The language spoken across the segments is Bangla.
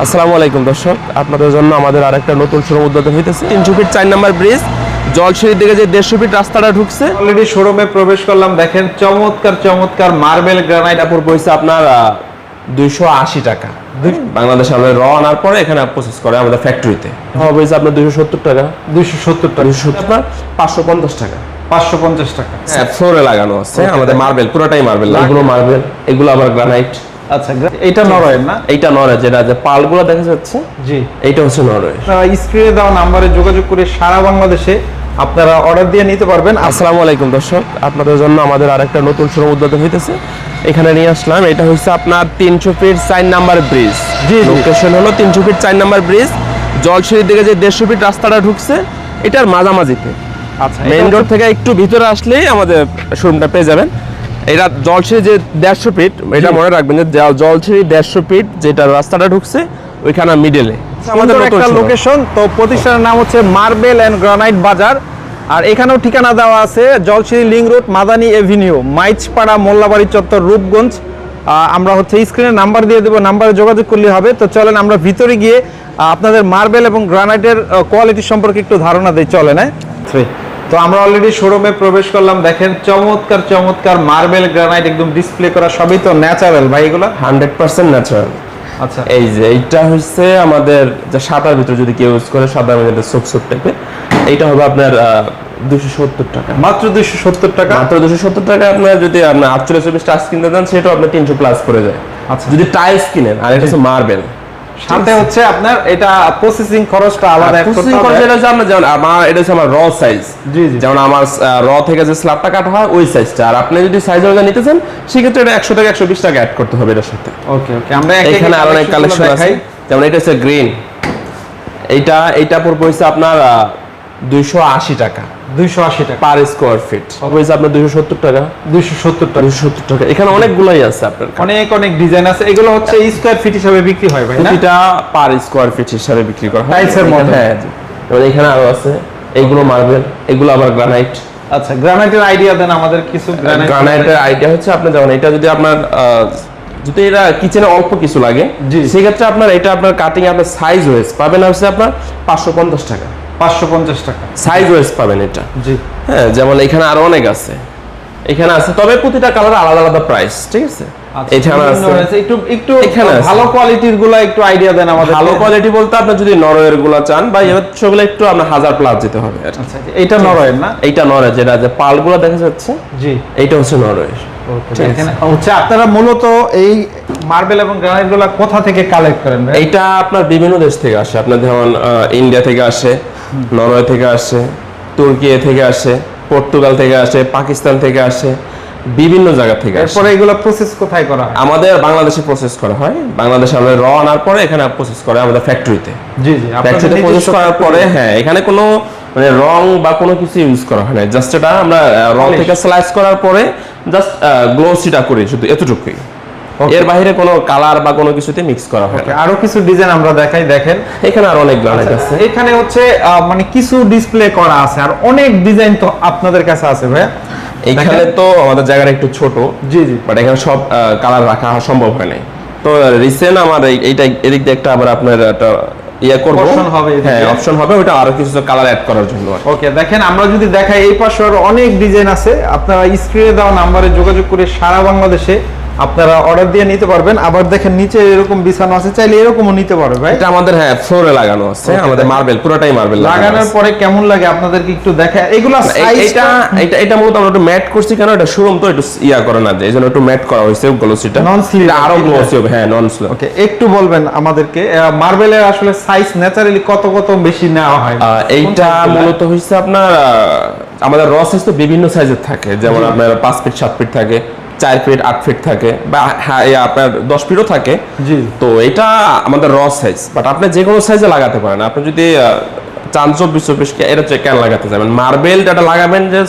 আসসালামু আলাইকুম দর্শক, আপনাদের জন্য আমাদের আরেকটা নতুন শোরুম উদ্বোধন হইতেছে। 300 ফিট 4 নম্বর ব্রিজ, জলসিঁড়ির দিকে যে 150 ফিট রাস্তাটা ঢুকছে, অলরেডি শোরুমে প্রবেশ করলাম। দেখেন চমৎকার চমৎকার মার্বেল গ্রানাইট এটা পড়ছে আপনার 280 টাকা। বাংলাদেশে আমরা র আনার পরে এখানে প্রসেস করে আমাদের ফ্যাক্টরিতে হবে আপনার 270 টাকা। 270 টাকা 270 না 550 টাকা। 550 টাকা। হ্যাঁ, ফ্লোরে লাগানো আছে আমাদের মার্বেল, পুরোটাই মার্বেল। এগুলো মার্বেল, এগুলো আবার গ্রানাইট। আচ্ছা, এটা নরওয়ের না? এইটা নরওয়ে, যেটা যে পালগুলো দেখা যাচ্ছে, জি এইটা হচ্ছে নরওয়ে। আপনারা স্ক্রিনে দেওয়া নম্বরে যোগাযোগ করে সারা বাংলাদেশে আপনারা অর্ডার দিয়ে নিতে পারবেন। আসসালামু আলাইকুম দর্শক, আপনাদের জন্য আমাদের আরেকটা নতুন শোরুম উদ্বোধন হইতেছে। এখানে নিয়ে আসলাম, এটা হচ্ছে আপনার 300 ফিট 4 নাম্বার ব্রিজ। জি, লোকেশন হলো 300 ফিট 4 নাম্বার ব্রিজ, জলসিঁড়ির দিকে যে 150 ফিট রাস্তাটা ঢুকছে, এটার মাঝামাঝিতে। আচ্ছা, মেইন রোড থেকে একটু ভিতরে আসলেই আমাদের শোরুমটা পেয়ে যাবেন। এটা জলসিঁড়ি যে 150 ফিট, এটা মনে রাখবেন যে জলসিঁড়ি 150 ফিট যেটা রাস্তাটা ঢুকছে ওইখানে মিডলে আমাদের একটা লোকেশন। তো প্রতিষ্ঠানের নাম হচ্ছে মার্বেল এন্ড গ্রানাইট বাজার। আর এখানেও ঠিকানা দেওয়া আছে Jolshiri link road, Madani avenue, Maichpara, Mollabari চত্বর, রূপগঞ্জ। আমরা হচ্ছে স্ক্রিনে নাম্বার দিয়ে দেবো, নাম্বারে যোগাযোগ করলে হবে। তো চলেন আমরা ভিতরে গিয়ে আপনাদের মার্বেল এবং গ্রানাইটের কোয়ালিটি সম্পর্কে একটু ধারণা দিই। চলেন। তো আমরা অলরেডি শোরুমে প্রবেশ করলাম। দেখেন চমৎকার চমৎকার মার্বেল গ্রানাইট একদম ডিসপ্লে করা, সবই তো ন্যাচারাল ভাই, এগুলো 100% ন্যাচারাল। আচ্ছা, এই যে এইটা হচ্ছে আমাদের যে সাদার ভিতরে যদি কেউ ইউজ করে, সাদা মানে সোপ সোপ টাইপের, এইটা হবে আপনার 270 টাকা। মাত্র 270 টাকা। মাত্র 270 টাকা। আপনার যদি আপনার 48 টাচ কিনতে দেন, সেটাও আপনার 300 প্লাস পড়ে যায়। আচ্ছা, যদি টাইলস কিনেন, আর এটা হচ্ছে মার্বেল, সাথে হচ্ছে আপনার এটা প্রসেসিং খরচটা আলাদা অ্যাড করতে হবে। এটা হচ্ছে আমরা যেমন এটা হচ্ছে আমার র সাইজ। জি জি, যেমন আমার র থেকে যে স্ল্যাবটা কাটা হয় ওই সাইজটা, আর আপনি যদি সাইজ অনুযায়ী নিতে চান সেক্ষেত্রে এটা 100 থেকে 120 টাকা অ্যাড করতে হবে এর সাথে। ওকে ওকে, আমরা এখানে আরো অনেক কালেকশন আছে। যেমন এটা হচ্ছে গ্রিন, এইটা পড়বে হচ্ছে আপনার 280 টাকা। 280 টাকা পার স্কয়ার ফিট হচ্ছে আপনার 270 টাকা। 270 টাকা 270 টাকা। এখানে অনেকগুলাই আছে আপনার, অনেক অনেক ডিজাইন আছে। এগুলো হচ্ছে স্কয়ার ফিট হিসাবে বিক্রি হয় ভাই না? এটা পার স্কয়ার ফিট হিসাবে বিক্রি করা হয় টাইলসের মধ্যে। হ্যাঁ, এবং এখানে আরো আছে, এইগুলো মার্বেল, এগুলো আবার গ্রানাইট। আচ্ছা, গ্রানাইটের আইডিয়া দেন আমাদের কিছু। গ্রানাইটের আইডিয়া হচ্ছে আপনি যেমন এটা যদি আপনার যদি এটা কিচেনে অল্প কিছু লাগে, সেক্ষেত্রে আপনার এটা আপনার কাটিং আপনার সাইজ ওয়েজ পাবেন হচ্ছে আপনার 550 টাকা। 550 টাকা সাইজ ওয়েজ পাবেন এটা। জি হ্যাঁ, যেমন এখানে আরো অনেক আছে, এখানে আছে, তবে প্রতিটা কালার আলাদা আলাদা প্রাইস, ঠিক আছে? এখানে আছে একটু একটু ভালো কোয়ালিটির গুলো একটু আইডিয়া দেন আমাদের। ভালো কোয়ালিটি বলতে আপনি যদি নরওয়ের গুলো চান বা সেগুলো একটু আপনার 1000 প্লাস যেতে হবে। আচ্ছা, এটা নরওয়ের না? এইটা নরওয়ে, যেটা যে পালগুলো দেখা যাচ্ছে, জি এইটা হচ্ছে নরওয়ে। এখানে হচ্ছে আপনারা মূলত এই মার্বেল এবং গ্রানাইট গুলো কোথা থেকে কালেক্ট করেন ভাই? এইটা আপনার বিভিন্ন দেশ থেকে আসে। আপনার যেমন ইন্ডিয়া থেকে আসে, নরওয়ে থেকে আসে, তুর্কি থেকে আসে, পর্তুগাল থেকে আসে, পাকিস্তান থেকে আসে, বিভিন্ন জায়গা থেকে আসে। এরপরে এগুলো প্রসেস কোথায় করা হয়? আমাদের বাংলাদেশে প্রসেস করা হয়। বাংলাদেশে আমরা র আনার পরে এখানে প্রসেস করে আমাদের ফ্যাক্টরিতে। জি জি, ফ্যাক্টরিতে প্রসেস করার পরে, হ্যাঁ, এখানে কোনো মানে রং বা কোনো কিছু ইউজ করা হয় না। জাস্ট এটা আমরা রং থেকে স্লাইস করার পরে জাস্ট গ্লোসিটা করি, শুধু এতটুকুই। এর বাইরে কোনো কালার বা কোনো কিছুতে মিক্স করা হয় না। আরো কিছু ডিজাইন আমরা দেখাই। দেখেন এখানে আরো অনেক গ্রানাইট আছে। এখানে হচ্ছে মানে কিছু ডিসপ্লে করা আছে, আর অনেক ডিজাইন তো আপনাদের কাছে আছে ভাই। এখানে তো আমাদের জায়গাটা একটু ছোট, জি জি, বাট এখানে সব কালার রাখা সম্ভব হয় নাই। তো রিসেন্ট আমার এইটা এদিক দিয়ে একটা আবার আপনার একটা করব, হ্যাঁ, অপশন হবে ওটা আরো কিছু কালার অ্যাড করার জন্য। ওকে, দেখেন আমরা যদি দেখাই এই পাশে আরো অনেক ডিজাইন আছে। আপনারা স্ক্রিনে দেওয়া নম্বরে যোগাযোগ করে সারা বাংলাদেশে আপনারা অর্ডার দিয়ে নিতে পারবেন। আবার দেখেন নিচে এরকম বিছানো আছে, চাইলে এরকমও নিতে পারবে ভাই। এটা আমাদের, হ্যাঁ, ফ্লোরে লাগানো আছে আমাদের মার্বেল, পুরোটাই মার্বেল লাগানোর পরে কেমন লাগে আপনাদেরকে একটু দেখায়। এগুলা এটা মূলত আমরা একটু ম্যাট করছি, কেন এটা শোরুম তো একটু করে না, যে এইজন্য একটু ম্যাট করা হয়েছে গ্লোসিটা। নন স্লিপ আরো গ্লোসি হবে, হ্যাঁ, নন স্লিপ। ওকে, একটু বলবেন আমাদেরকে মার্বেলের আসলে সাইজ ন্যাচারালি কত কত বেশি নেওয়া হয়? এইটা মূলত হইছে আপনার আমাদের র সাইজ তো বিভিন্ন সাইজের থাকে। যেমন আপনার 5 ফিট 7 ফিট থাকে, 4 ফিট 8 ফিট থাকে, বা আপনার 10 ফিটও থাকে। জি, তো এটা আমাদের র সাইজ, বাট আপনি যে কোনো সাইজে লাগাতে পারেন। আপনি যদি 24 এটা কেন লাগাতে যাবেন, মার্বেল যেটা লাগাবেন যে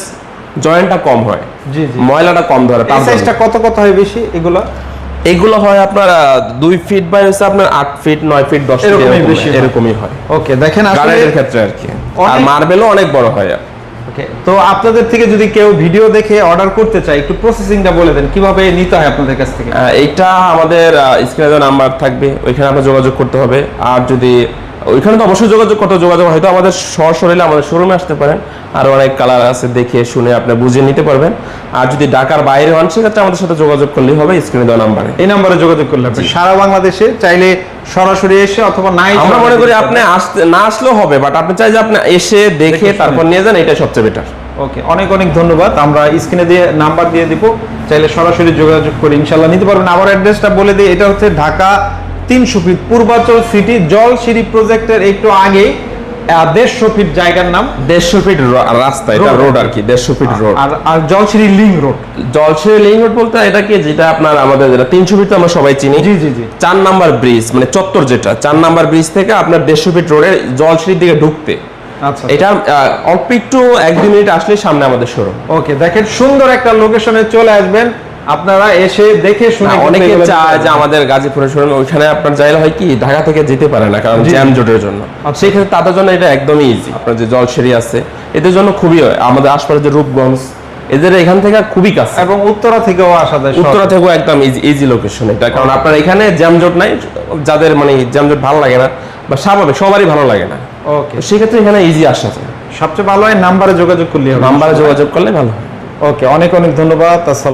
জয়েন্টটা কম হয়, জি জি, ময়লাটা কম ধরে। এই সাইজটা কত কত হয় বেশি? এগুলো হয় আপনার 2 ফিট বাই হচ্ছে আপনার 8 ফিট 9 ফিট 10 ফিট এরকমই হয়। ওকে, দেখেন আসলে গ্রানাইটের ক্ষেত্রে আর কি, আর মার্বেলও অনেক বড় হয়। ওকে, তো আপনাদের থেকে যদি কেউ ভিডিও দেখে অর্ডার করতে চায় একটু প্রসেসিংটা বলে দেন, কিভাবে নিতে হয় আপনাদের কাছ থেকে? এইটা আমাদের স্ক্রিনে নাম্বার থাকবে, ওইখানে আপনার যোগাযোগ করতে হবে। আর যদি ওইখানে তো অবশ্যই যোগাযোগ হয়তো আমাদের সরাসরি আমাদের শোরুমে আসতে পারেন, আর অনেক কালার আছে, দেখে শুনে আপনি বুঝে নিতে পারবেন। আর যদি ঢাকার বাইরে হন সেক্ষেত্রে আমাদের সাথে যোগাযোগ করলেই হবে স্ক্রিনে দেওয়া নাম্বারে। এই নাম্বারে যোগাযোগ করলে আপনি সারা বাংলাদেশে চাইলে সরাসরি এসে অথবা নাই আমরা মনে করি আপনি না আসলেও হবে, বাট আপনি চাই যে আপনি এসে দেখে তারপর নিয়ে যান, এটা সবচেয়ে বেটার। ওকে, অনেক অনেক ধন্যবাদ। আমরা স্ক্রিনে দিয়ে নাম্বার দিয়ে দিব, চাইলে সরাসরি যোগাযোগ করে ইনশাআল্লাহ নিতে পারবেন। আবার অ্যাড্রেসটা বলে দিই, এটা হচ্ছে ঢাকা 300 ফিট পূর্বাচল সিটি, জলসিঁড়ি প্রজেক্টের একটু আগেই 150 ফিট জায়গার নাম, 150 ফিট রাস্তা, এটা রোড আর কি, 150 ফিট রোড। আর Jolshiri link road. Jolshiri link road বলতে এটা কি, যেটা আপনার আমাদের যেটা 300 ফিট আমরা সবাই চিনি, জি জি জি, 4 নাম্বার ব্রিজ মানে চত্বর, যেটা 4 নাম্বার ব্রিজ থেকে আপনার 150 ফিট রোডে জলসিঁড়ির দিকে ঢুকতে, আচ্ছা এটা অল্প একটু 1-2 মিনিট আসলে সামনে আমাদের শোরুম। ওকে, দেখেন সুন্দর একটা লোকেশনে চলে আসবেন, আপনারা এসে দেখে শুনে। অনেকে চায় যে আমাদের গাজীপুরের শোরুম, ওইখানে আপনার যাইলে হয় কি ঢাকা থেকে যেতে পারে না কারণ জ্যাম জটের জন্য, সেই ক্ষেত্রে তাদের জন্য এটা একদমই ইজি। আপনার যে জলসিঁড়ি আছে এদের জন্য খুবই হয়, আমাদের আশপাশে যে রূপগঞ্জ এদের এখান থেকে খুবই কাছে, এবং উত্তরা থেকেও আসা যায়, উত্তরা থেকেও একদম ইজি লোকেশন এটা, কারণ আপনার এখানে জ্যাম জট নাই, যাদের মানে জ্যাম জট ভালো লাগে না বা স্বাভাবিক সবারই ভালো লাগে না, ওকে, সেই ক্ষেত্রে এখানে ইজি আসা যায়। সবচেয়ে ভালো হয় নাম্বারে যোগাযোগ করলে হবে, নাম্বারে যোগাযোগ করলে ভালো হয়। ওকে, অনেক অনেক ধন্যবাদ। আসসালাম।